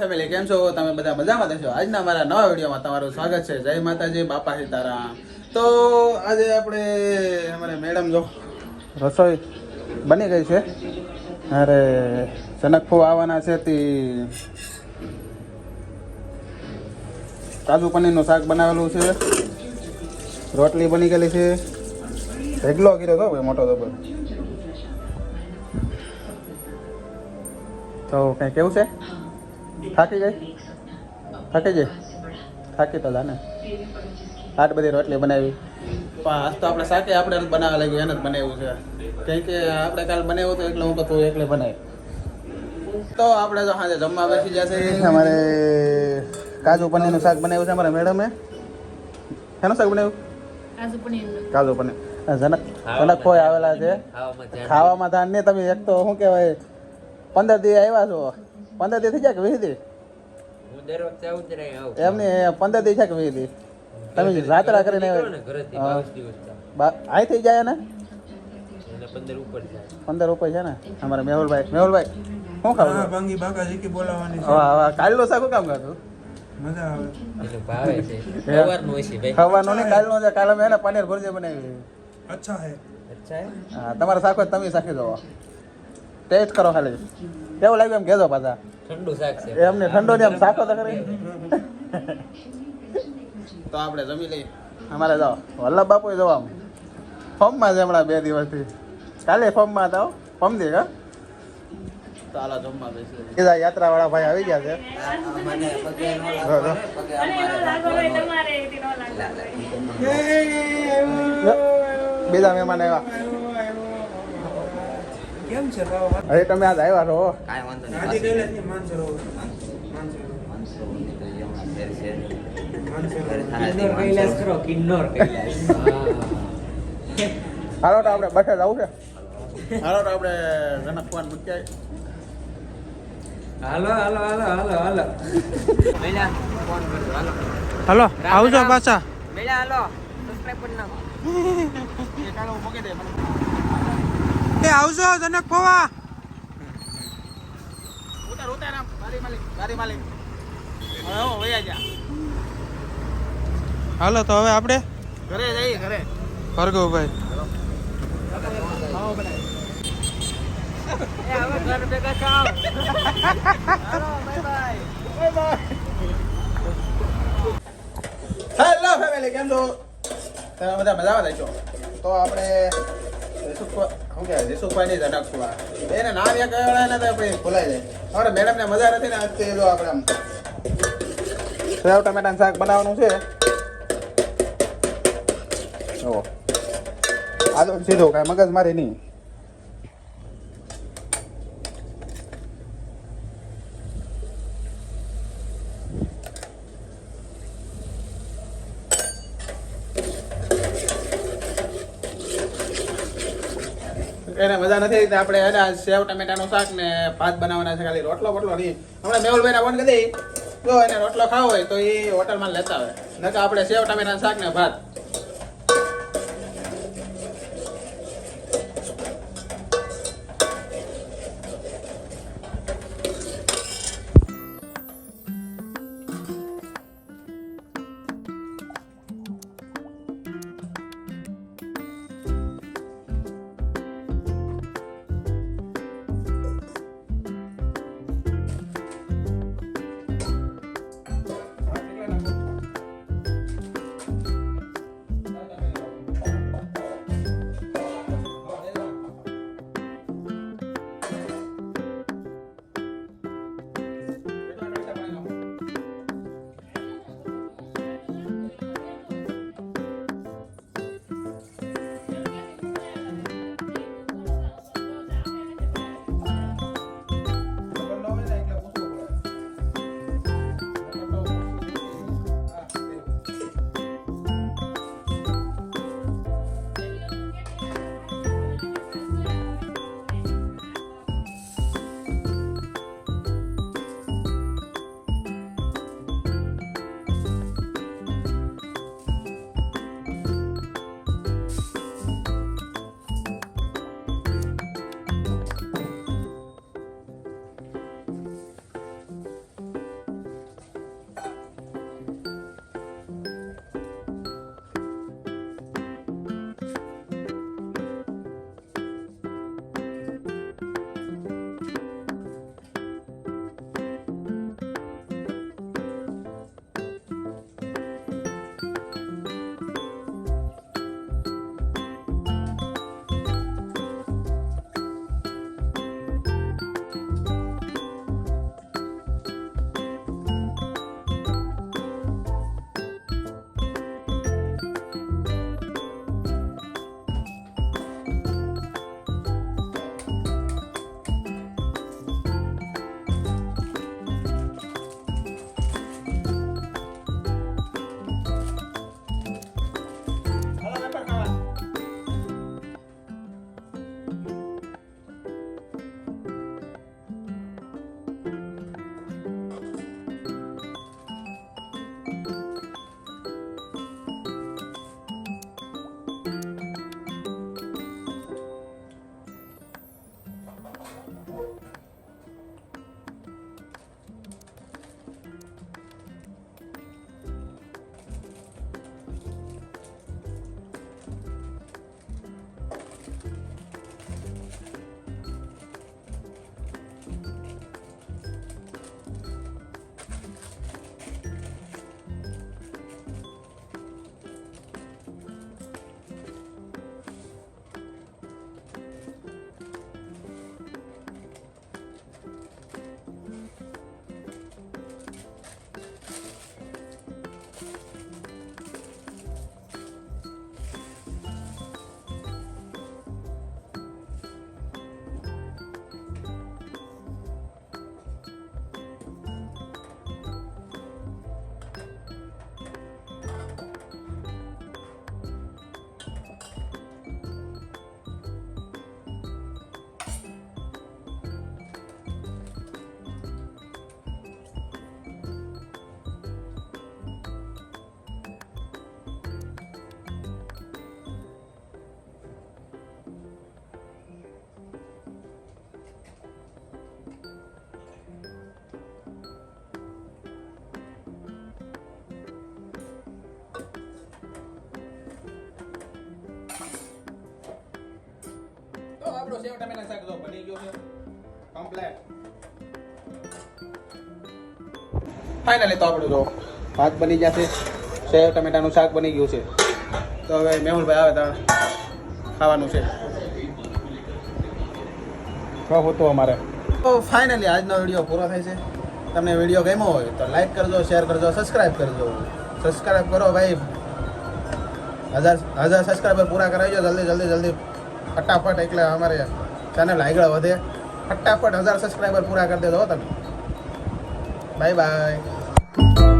Family, કેમ છો તમે? બધા મજામાં થશો. આજના અમારા નવા વિડીયોમાં તમારું સ્વાગત છે. જય માતાજી, બાપા સીતારામ. તો આજે આપણે અમારે મેડમ જો રસોઈ બની ગઈ છે. અરે જનકફુ આવવાના છે તે કાજુ પનીરનું શાક બનાવેલું છે, રોટલી બની ગયેલી છે, ઢેગલો કર્યો હતો ભાઈ મોટો જબર. તો કંઈ કેવું છે? થાકી ગઈ? થાકી તો જાને. આટ બધી રોટલી બનાવી પણ આજ તો આપણે શાકે આપણે બનાવવા લાગ્યું, એને જ બનાવ્યું છે. કેમ કે આપણે કાલ બનાવ્યું હતું એટલે હું તો તું એકલે બનાવી. તો આપણે તો સાંજે જમવા બેસી જશે. અમારે કાજુ પનીરનું શાક બનાવ્યું છે અમારા મેડમે. શેનું શાક બનાવ્યું? કાજુ પનીર. જનક કોઈ આવેલા છે ખાવામાં. ધાન ને તમે એક તો શું કહેવાય 15 દી આવ્યા છો. 15 દી થઈ જાય કે 20 દી? એમની 15 દી છે કે 20 દી? તમે જાત્રા કરીને આ થઈ જાય ને 15 ઉપર છે ને. અમારે મેહુલભાઈ શું ખાવ? કાલનો શાક શું કામ ખાતું? ખાવાનું નહીં, કાલનો છે. કાલે મેં પનીર ભુરજી બનાવી. હા, તમારા શાક હોય તમે શાકી દો, ટેસ્ટ કરો ખાલી કેવું લાગ્યું એમ કહેજો. પાછા ઠંડુ શાક છે એમને, ઠંડો ને એમ શાકો તો કરી. તો આપણે જમી લઈએ. અમારે જાઓ વલ્લભ બાપુ જવા ફોર્મમાં છે હમણાં 2 દિવસથી. કાલે ફોર્મમાં હતા, ફોર્મ દે કા. તો હાલો જમવા બેસી. કીધા યાત્રા વાળા ભાઈ આવી ગયા છે. બીજા મહેમાન આવ્યા. કેમ છે? અરે તમે આજ આવ્યા છો? કાંઈ વાંધો નહીં. હાલો તો આપણે બસે જવું છે. હાલો તો આપણે જનક ફોન મૂકી હાલો આવજો પાછા. એ આવજો જનક ફોવા. ઉતાર ગાડી માલિક. હાલો તો હવે આપણે ઘરે જઈએ. ઘરે ભાર્ગવભાઈ હેલો ફેમિલી, કેમ છો તમે? બધા મજામાં થઈ છો? તો આપણે જયસુખભાઈ ની જનકફુવા એને નામ યા કહેવાય ને તો પછી ભૂલાઈ જાય. હવે મેડમ ને મજા નથી ને આજથી. જો આપણે આમ સેવ ટમેટાનું શાક બનાવવાનું છે. આ તો સીધો કાંઈ મગજ મારી નહીં. એને મજા નથી. આપણે એને સેવ ટમેટાનું શાક ને ભાત બનાવવાના છે. ખાલી રોટલો નહીં. હમણાં મેહુલભાઈને ફોન કરી દઈ, જો એને રોટલો ખાવો હોય તો એ હોટલમાં લેતા આવે. નકર આપણે સેવ ટમેટાનું શાક ને ભાત. આપણો સેવ ટમેટા શાક જો બની ગયો છે કમ્પ્લીટ. ફાઇનલી તો આપણું જો ભાત બની જશે, સેવ ટમેટાનું શાક બની ગયું છે. તો હવે મેહુલભાઈ આવે તો ખાવાનું છે. કહું તો અમારે તો ફાઇનલી આજનો વિડીયો પૂરો થાય છે. તમને વિડીયો ગમ્યો હોય તો લાઈક કરજો, શેર કરજો, સબસ્ક્રાઈબ કરજો. સબસ્ક્રાઈબ કરો ભાઈ, 1000 સબસ્ક્રાઈબર પૂરા કરાવજો જલ્દી ફટાફટ, એટલે અમારે ચેનલ આગળ વધે. ફટાફટ 1000 સબસ્ક્રાઈબર પૂરા કરી દેજો તમે. Bye bye.